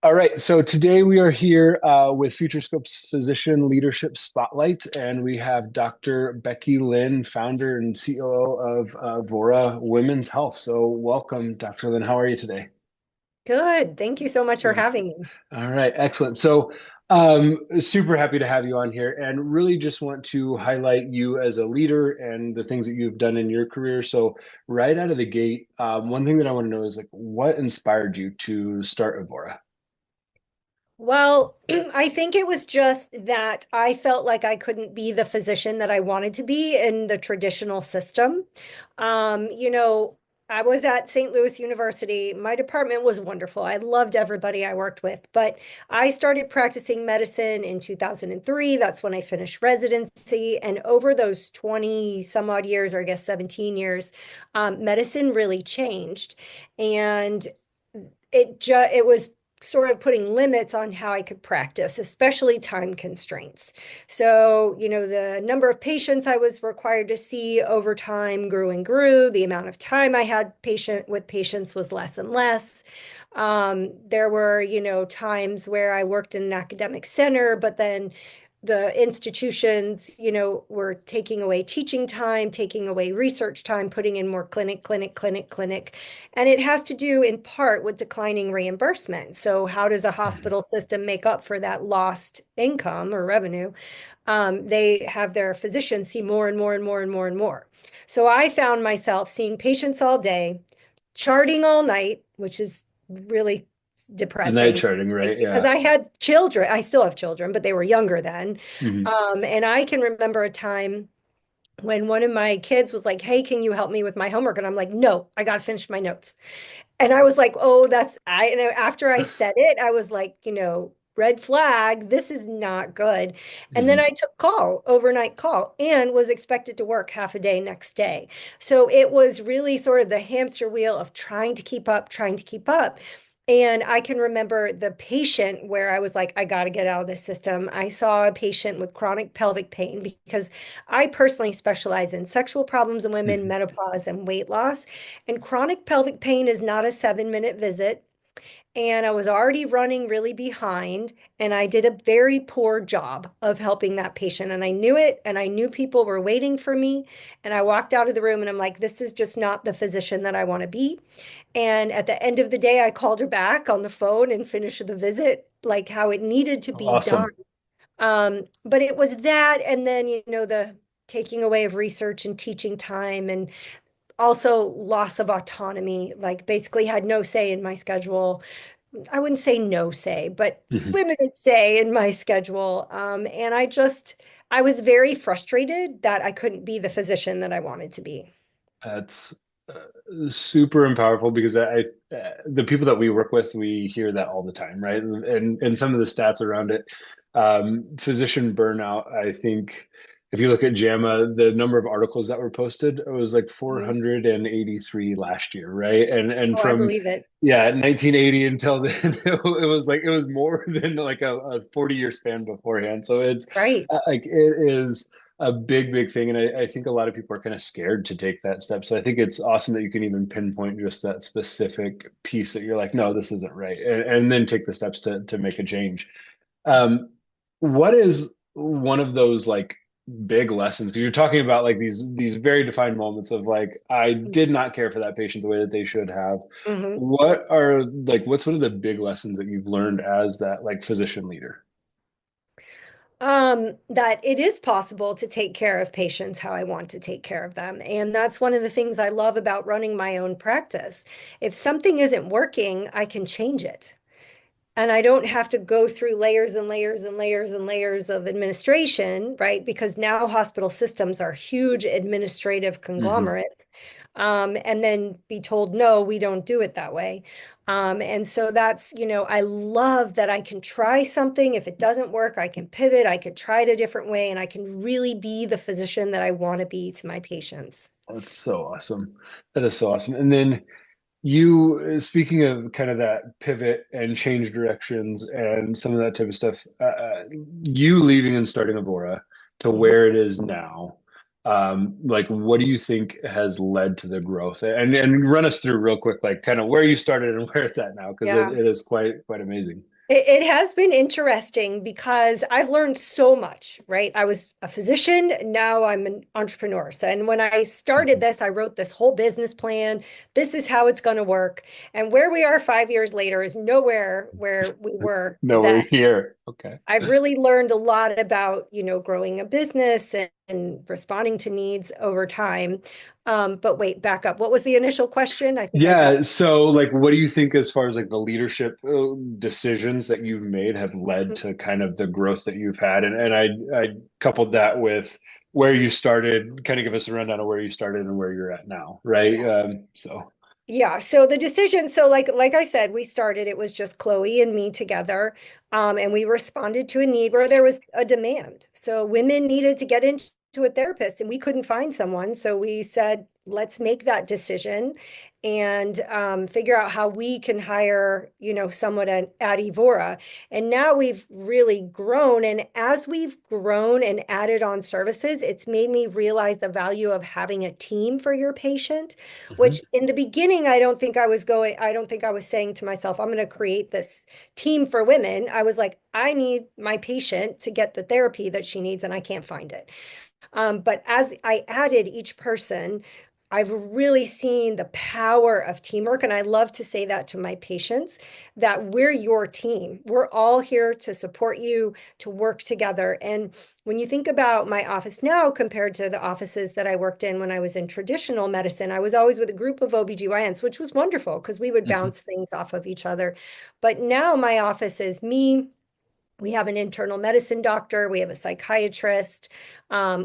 All right, so today we are here with FutureScope's Physician Leadership Spotlight, and we have Dr. Becky Lynn, founder and COO of Evora Women's Health. So, welcome, Dr. Lynn. How are you today? Good. Thank you so much for Good. having me. All right, excellent. So, super happy to have you on here, and really just want to highlight you as a leader and the things that you've done in your career. So, right out of the gate, one thing that I want to know is like, what inspired you to start Evora? Well, I think it was just that I felt like I couldn't be the physician that I wanted to be in the traditional system. Um, you know, I was at St. Louis University. My department was wonderful. I loved everybody I worked with, but I started practicing medicine in 2003. That's when I finished residency. And over those 20 some odd years, or I guess 17 years, medicine really changed. And it was sort of putting limits on how I could practice, especially time constraints. So, the number of patients I was required to see over time grew and grew. The amount of time I had with patients was less and less. There were, times where I worked in an academic center, but then the institutions, were taking away teaching time, taking away research time, putting in more clinic, clinic, clinic, clinic. And it has to do in part with declining reimbursement. So, how does a Mhm. hospital system make up for that lost income or revenue? They have their physicians see more and more and more and more and more. So, I found myself seeing patients all day, charting all night, which is really The night depressing charting, right? because Yeah. I had children. I still have children, but they were younger then. Mhm. And I can remember a time when one of my kids was like, "Hey, can you help me with my homework?" And I'm like, "No, I got to finish my notes." And I was like, "Oh, and after I said it, I was like, red flag, this is not good." And then Mhm. I took overnight call, and was expected to work half a day next day. So it was really sort of the hamster wheel of trying to keep up, trying to keep up. And I can remember the patient where I was like, I got to get out of this system. I saw a patient with chronic pelvic pain because I personally specialize in sexual problems in women, Mhm. menopause, and weight loss. And chronic pelvic pain is not a 7-minute visit. And I was already running really behind, and I did a very poor job of helping that patient. And I knew it, and I knew people were waiting for me. And I walked out of the room and I'm like, this is just not the physician that I want to be. And at the end of the day, I called her back on the phone and finished the visit like how it needed to be done. Awesome. But it was that, and then, the taking away of research and teaching time, and also loss of autonomy, like basically had no say in my schedule. I wouldn't say no say, but Mhm. limited say in my schedule. And I was very frustrated that I couldn't be the physician that I wanted to be. That's super powerful because the people that we work with, we hear that all the time, right? And some of the stats around it, physician burnout. I think if you look at JAMA, the number of articles that were posted, it was like Mhm. 483 last year, right? And Oh, I from believe it. yeah, 1980 until then, it was more than like a 40-year span beforehand. So it's Right. like it is a big thing. And I think a lot of people are kind of scared to take that step. So I think it's awesome that you can even pinpoint just that specific piece that you're like, no, this isn't right. And then take the steps to make a change. Um, what is one of those like big lessons? Because you're talking about like these very defined moments of like, I did not care for that patient the way that they should have. Mhm. What's one of the big lessons that you've learned as that like physician leader? That it is possible to take care of patients how I want to take care of them. And that's one of the things I love about running my own practice. If something isn't working, I can change it. And I don't have to go through layers and layers and layers and layers of administration, right? Because now hospital systems are huge administrative Hmm. conglomerates, and then be told, no, we don't do it that way. And so that's, I love that I can try something. If it doesn't work, I can pivot, I could try it a different way, and I can really be the physician that I want to be to my patients. That's so awesome. That is so awesome. And then you, speaking of kind of that pivot and change directions and some of that type of stuff, you leaving and starting Evora to Mhm. where it is now, like what do you think has led to the growth? And run us through real quick, like kind of where you started and where it's at now, because Yeah. it is quite amazing. It has been interesting because I've learned so much, right? I was a physician, now I'm an entrepreneur. So, and when I started Mhm. this, I wrote this whole business plan. This is how it's going to work. And where we are 5 years later is nowhere where we were No, we're then. here. Okay. I've really learned a lot about, growing a business and responding to needs over time. But wait, back up. What was the initial question? I think I got. Yeah, so like what do you think as far as like the leadership decisions that you've made have led to kind of the growth that you've had? And I coupled that with where you started, kind of give us a rundown of where you started and where you're at now, right? So Yeah, so the decision, so like I said, we started, it was just Chloe and me together. And we responded to a need where there was a demand. So women needed to get into a therapist and we couldn't find someone. So we said, let's make that decision and figure out how we can hire, someone at Evora. And now we've really grown. And as we've grown and added on services, it's made me realize the value of having a team for your patient, Mhm. which in the beginning, I don't think I was saying to myself, I'm going to create this team for women. I was like, I need my patient to get the therapy that she needs, and I can't find it. But as I added each person, I've really seen the power of teamwork. And I love to say that to my patients that we're your team. We're all here to support you, to work together. And when you think about my office now compared to the offices that I worked in when I was in traditional medicine, I was always with a group of OBGYNs, which was wonderful because we would Mhm. bounce things off of each other. But now my office is me. We have an internal medicine doctor. We have a psychiatrist.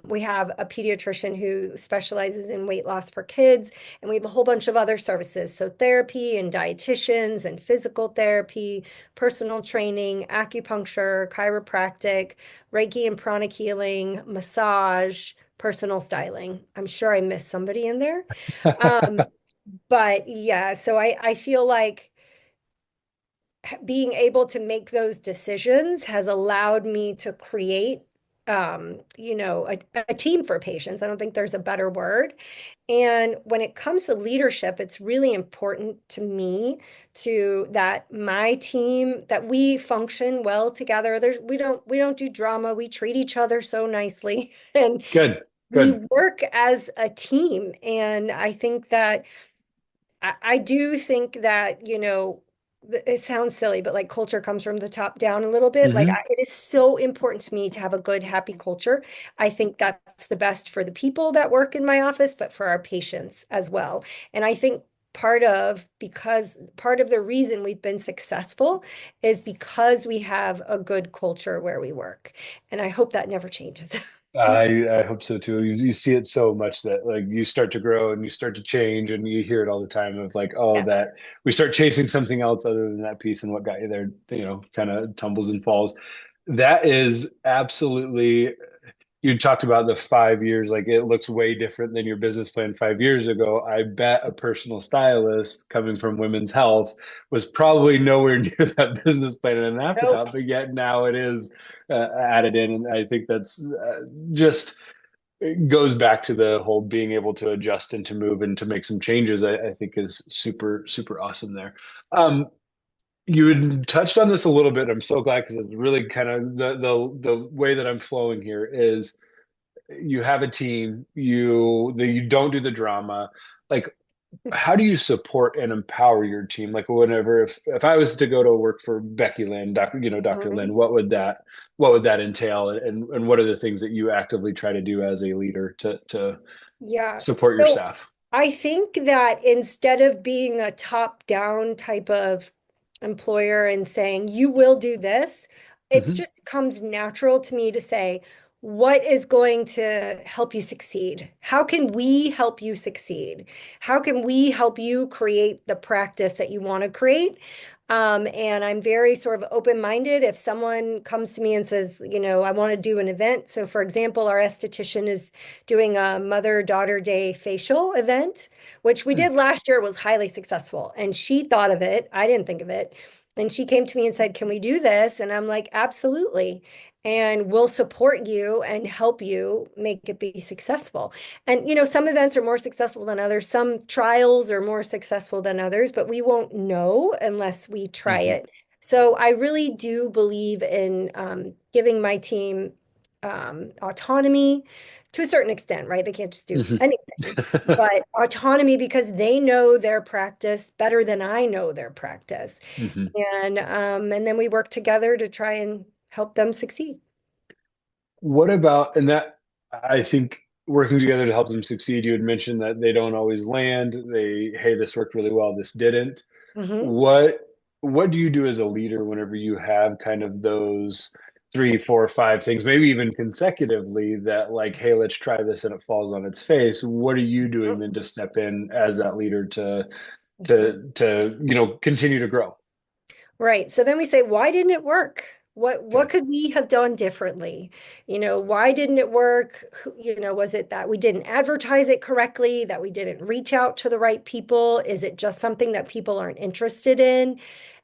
We have a pediatrician who specializes in weight loss for kids. And we have a whole bunch of other services. So therapy and dietitians and physical therapy, personal training, acupuncture, chiropractic, Reiki and pranic healing, massage, personal styling. I'm sure I missed somebody in there. Um, but yeah, so I feel like being able to make those decisions has allowed me to create a team for patients. I don't think there's a better word. And when it comes to leadership, it's really important to me to that my team that we function well together. We don't do drama. We treat each other so nicely and Good, we good. work as a team. And I think that I do think that, it sounds silly, but like culture comes from the top down a little bit. Like Hmm. it is so important to me to have a good, happy culture. I think that's the best for the people that work in my office, but for our patients as well. And I think part of the reason we've been successful is because we have a good culture where we work. And I hope that never changes. I hope so too. You see it so much that like you start to grow and you start to change and you hear it all the time of like, oh, Yeah. that we start chasing something else other than that piece and what got you there, kind of tumbles and falls. That is absolutely, you talked about the 5 years, like it looks way different than your business plan 5 years ago. I bet a personal stylist coming from women's health was probably nowhere near that business plan and an Nope. afterthought, but yet now it is added in. And I think that's just it goes back to the whole being able to adjust and to move and to make some changes. I think is super, super awesome there. Um, you had touched on this a little bit. I'm so glad because it's really kind of the way that I'm flowing here is you have a team, you don't do the drama. Like, how do you support and empower your team? Like, whenever if I was to go to work for Becky Lynn, Dr. Mhm. Lynn, what would that entail, and what are the things that you actively try to do as a leader to Yeah. support your So staff? I think that instead of being a top-down type of employer and saying, you will do this, it's Hmm. just comes natural to me to say, what is going to help you succeed? How can we help you succeed? How can we help you create the practice that you want to create? And I'm very sort of open-minded. If someone comes to me and says, I want to do an event. So, for example, our esthetician is doing a Mother-Daughter Day facial event, which we did last year. It was highly successful. And she thought of it. I didn't think of it. And she came to me and said, can we do this? And I'm like, absolutely. And we'll support you and help you make it be successful. And, some events are more successful than others. Some trials are more successful than others, but we won't know unless we try Hmm. it. So I really do believe in giving my team autonomy to a certain extent, right? They can't just do Hmm. anything, but autonomy because they know their practice better than I know their practice. Hmm. And then we work together to try and help them succeed. What about, and that I think working together to help them succeed, you had mentioned that they don't always land. Hey, this worked really well, this didn't. Hmm. What what do you do as a leader whenever you have kind of those three, four, five things, maybe even consecutively that like, hey, let's try this and it falls on its face. What are you doing then to step in as that leader Hmm. continue to grow? Right. So then we say, why didn't it work? What Okay. could we have done differently? Why didn't it work? Was it that we didn't advertise it correctly, that we didn't reach out to the right people? Is it just something that people aren't interested in?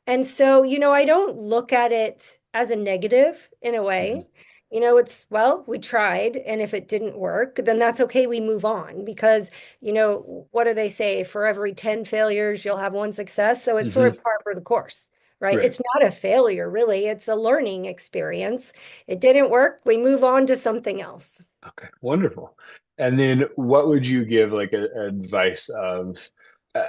And so, I don't look at it as a negative in a Hmm. way. It's, well, we tried, and if it didn't work, then that's okay. We move on because, what do they say? For every 10 failures, you'll have one success. So it's sort Hmm. of par for the course, right? Right. It's not a failure, really. It's a learning experience. It didn't work. We move on to something else. Okay, wonderful. And then what would you give like advice of uh,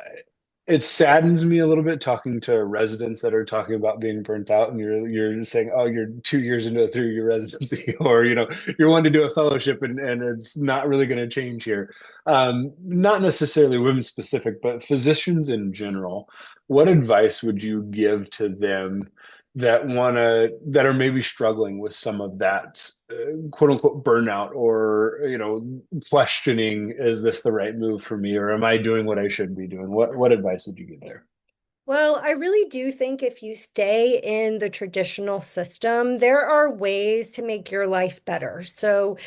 it saddens me a little bit talking to residents that are talking about being burnt out and you're saying, oh, you're 2 years into a 3 year residency, or you're wanting to do a fellowship and it's not really going to change here. Not necessarily women specific, but physicians in general. What advice would you give to them that are maybe struggling with some of that quote unquote burnout, or questioning, is this the right move for me, or am I doing what I should be doing? What advice would you give there? Well, I really do think if you stay in the traditional system, there are ways to make your life better. So,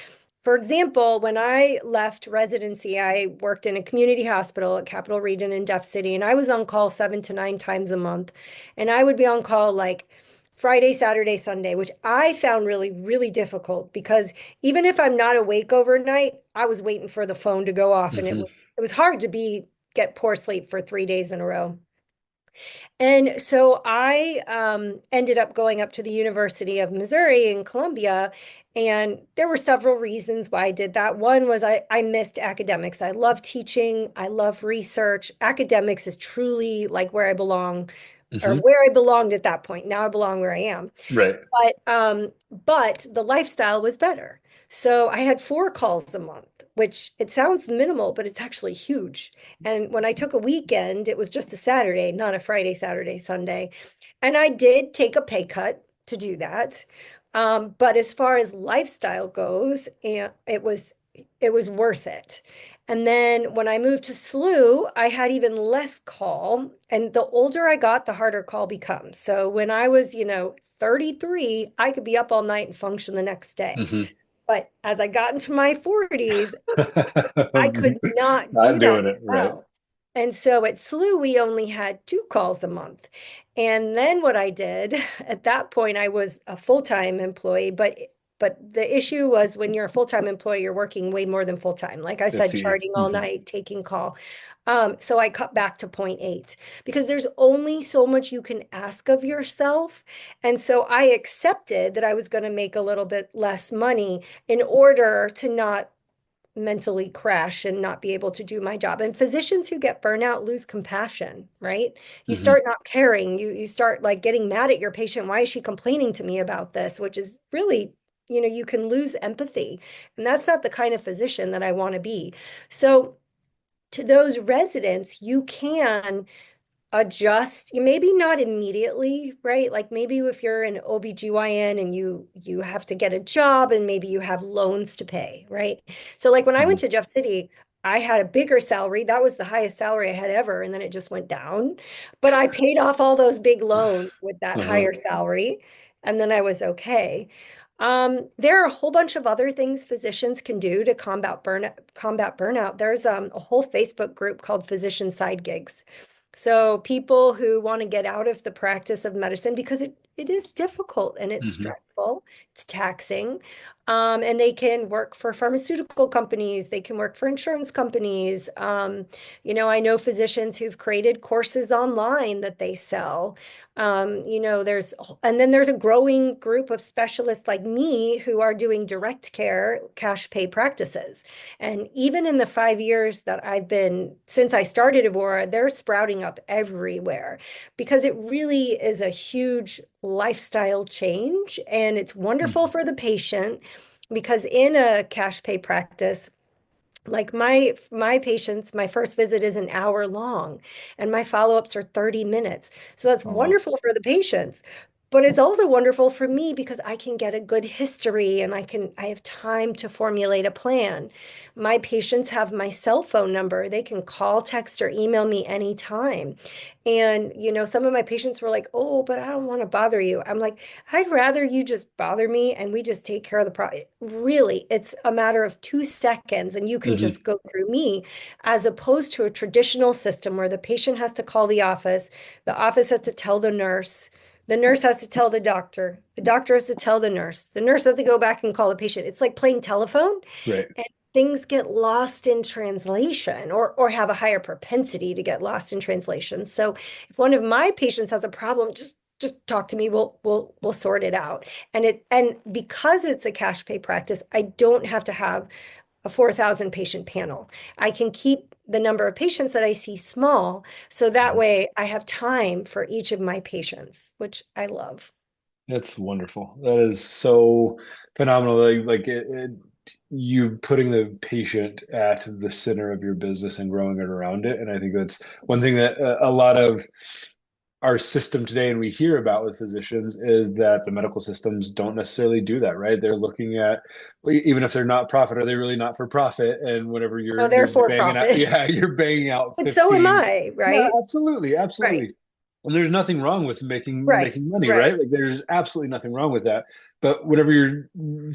for example, when I left residency, I worked in a community hospital at Capital Region in Def City, and I was on call 7 to 9 times a month. And I would be on call like Friday, Saturday, Sunday, which I found really, really difficult because even if I'm not awake overnight, I was waiting for the phone to go off, and it Hmm. was it was hard to get poor sleep for 3 days in a row. And so I ended up going up to the University of Missouri in Columbia. And there were several reasons why I did that. One was I missed academics. I love teaching, I love research. Academics is truly like where I belong, or Hmm. where I belonged at that point. Now I belong where I am. Right. But the lifestyle was better. So I had 4 calls a month, which it sounds minimal, but it's actually huge. And when I took a weekend, it was just a Saturday, not a Friday, Saturday, Sunday. And I did take a pay cut to do that. But as far as lifestyle goes, and it was worth it. And then when I moved to SLU, I had even less call. And the older I got, the harder call becomes. So when I was, 33, I could be up all night and function the next day. Hmm. But as I got into my 40s, I could not Not do that doing it right. well. And so at SLU, we only had 2 calls a month. And then what I did at that point, I was a full-time employee, but the issue was when you're a full-time employee, you're working way more than full-time. Like I said, 50. charting all Hmm. night, taking call. So I cut back to point 0.8 because there's only so much you can ask of yourself. And so I accepted that I was going to make a little bit less money in order to not mentally crash and not be able to do my job. And physicians who get burnout lose compassion, right? You Hmm. start not caring. You start like getting mad at your patient. Why is she complaining to me about this? Which is really, you can lose empathy. And that's not the kind of physician that I want to be. So to those residents, you can adjust, maybe not immediately, right? Like maybe if you're an OBGYN and you have to get a job and maybe you have loans to pay, right? So like when I went Hmm. to Jeff City, I had a bigger salary. That was the highest salary I had ever, and then it just went down. But I paid off all those big loans with that Uh-huh. higher salary, and then I was okay. There are a whole bunch of other things physicians can do to combat burnout. There's a whole Facebook group called Physician Side Gigs. So people who want to get out of the practice of medicine because it is difficult and it's Hmm. stressful. stressful, it's taxing. And they can work for pharmaceutical companies, they can work for insurance companies. I know physicians who've created courses online that they sell. And then there's a growing group of specialists like me who are doing direct care, cash pay practices. And even in the 5 years that since I started Evora, they're sprouting up everywhere because it really is a huge lifestyle change. And it's wonderful Mhm. for the patient because in a cash pay practice, like my patients, my first visit is an hour long, and my follow-ups are 30 minutes. So that's Oh, wow. wonderful for the patients. But it's also wonderful for me because I can get a good history and I have time to formulate a plan. My patients have my cell phone number. They can call, text, or email me anytime. And, some of my patients were like, "Oh, but I don't want to bother you." I'm like, I'd rather you just bother me and we just take care of the problem. Really, it's a matter of 2 seconds and you can Hmm. just go through me, as opposed to a traditional system where the patient has to call the office has to tell the nurse has to tell the doctor has to tell the nurse has to go back and call the patient. It's like playing telephone, Right. and things get lost in translation or have a higher propensity to get lost in translation. So if one of my patients has a problem, just talk to me. We'll sort it out. And because it's a cash pay practice, I don't have to have a 4,000 patient panel. I can keep the number of patients that I see small, so that way I have time for each of my patients, which I love. That's wonderful. That is so phenomenal. You putting the patient at the center of your business and growing it around it. And I think that's one thing that a lot of our system today and we hear about with physicians is that the medical systems don't necessarily do that, right? They're looking at, even if they're not profit, are they really not for profit? And whenever Oh, you're they're for banging out, profit. yeah, you're banging out But so am 15. I, Yeah, right? absolutely, Right, absolutely. And there's nothing wrong with making right, making money, right, right? Like there's absolutely nothing wrong with that. But whenever you're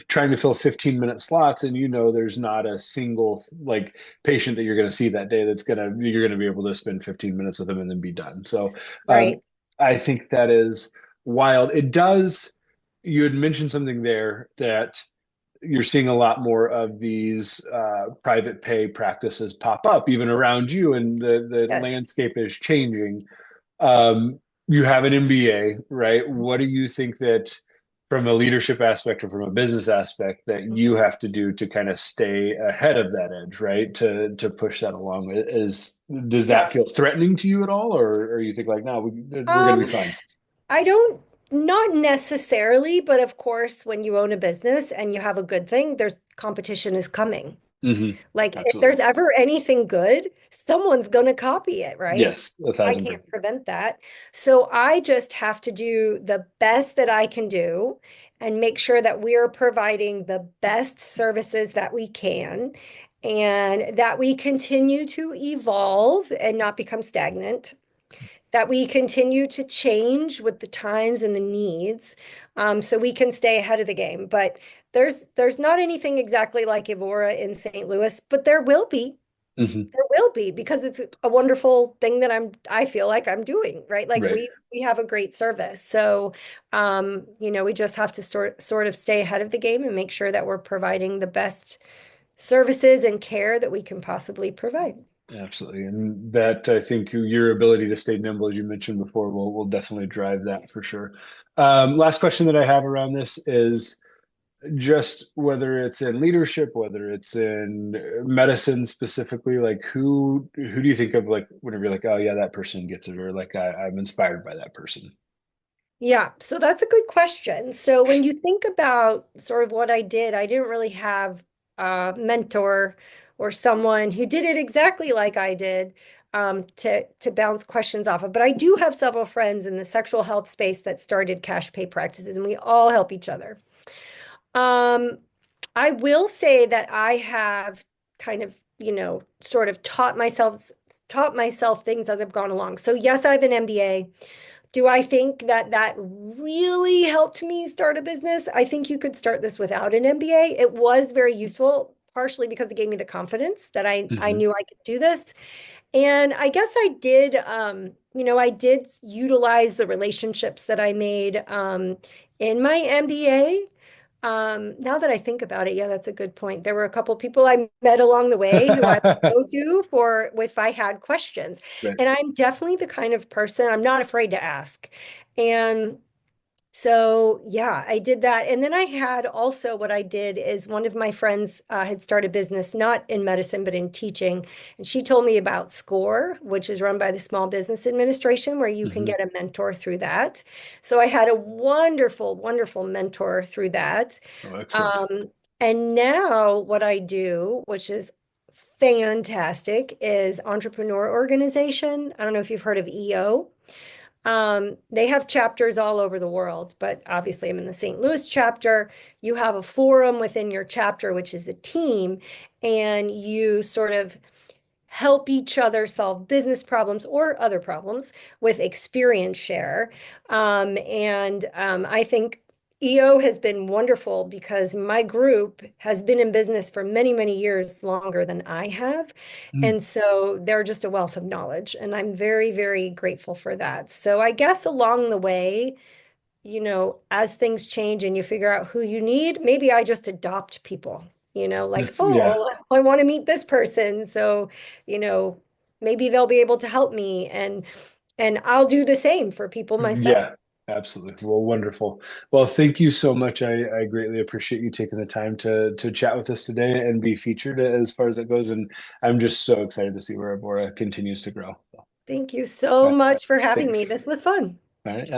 trying to fill 15-minute slots and there's not a single like patient that you're going to see that day you're going to be able to spend 15 minutes with them and then be done. So um, right. I think that is wild. You had mentioned something there that you're seeing a lot more of these private pay practices pop up even around you, and the Yes. landscape is changing. You have an MBA, right? What do you think that from a leadership aspect or from a business aspect that you have to do to kind of stay ahead of that edge, right? To push that along. Does Yeah. that feel threatening to you at all, or you think like, no, we're going to Um, be fine? I don't, not necessarily, but of course, when you own a business and you have a good thing, there's competition is coming. Hmm. Like if Absolutely. there's ever anything good, someone's going to copy it, right? Yes, a I thousand can't percent. prevent that. So I just have to do the best that I can do and make sure that we're providing the best services that we can and that we continue to evolve and not become stagnant, that we continue to change with the times and the needs, so we can stay ahead of the game. But there's not anything exactly like Evora in St. Louis, but there will be. Hmm. There will be because it's a wonderful thing that I feel like I'm doing, right? Like Right. we have a great service. So we just have to sort of stay ahead of the game and make sure that we're providing the best services and care that we can possibly provide. Absolutely. And that I think your ability to stay nimble, as you mentioned before, will definitely drive that for sure. Last question that I have around this is just whether it's in leadership, whether it's in medicine specifically, like who do you think of like whenever you're like, oh yeah, that person gets it, or like I'm inspired by that person? Yeah, so that's a good question. So when you think about sort of what I did, I didn't really have a mentor or someone who did it exactly like I did, to bounce questions off of. But I do have several friends in the sexual health space that started cash pay practices, and we all help each other. Um, I will say that I have kind of, sort of taught myself things as I've gone along. So yes, I have an MBA. Do I think that that really helped me start a business? I think you could start this without an MBA. It was very useful, partially because it gave me the confidence that I Hmm. knew I could do this. And I guess I did utilize the relationships that I made in my MBA, now that I think about it, yeah, that's a good point. There were a couple people I met along the way who I would go to for if I had questions. Right. And I'm definitely the kind of person I'm not afraid to ask. And so, yeah, I did that. And then I had also what I did is one of my friends had started a business, not in medicine, but in teaching. And she told me about SCORE, which is run by the Small Business Administration, where you can Hmm. get a mentor through that. So I had a wonderful, wonderful mentor through that. Oh, excellent. Um, and now what I do, which is fantastic, is entrepreneur organization. I don't know if you've heard of EO. They have chapters all over the world, but obviously I'm in the St. Louis chapter. You have a forum within your chapter, which is a team, and you sort of help each other solve business problems or other problems with experience share. I think EO has been wonderful because my group has been in business for many, many years longer than I have. Mm. And so they're just a wealth of knowledge. And I'm very, very grateful for that. So I guess along the way, as things change and you figure out who you need, maybe I just adopt people, like, Yeah. oh, I want to meet this person. So, you know, maybe they'll be able to help me and I'll do the same for people myself. Yeah, absolutely. Well, wonderful. Well, thank you so much. I greatly appreciate you taking the time to chat with us today and be featured as far as it goes. And I'm just so excited to see where Evora continues to grow. Thank you All so right. much for having Thanks. me. This was fun. All right.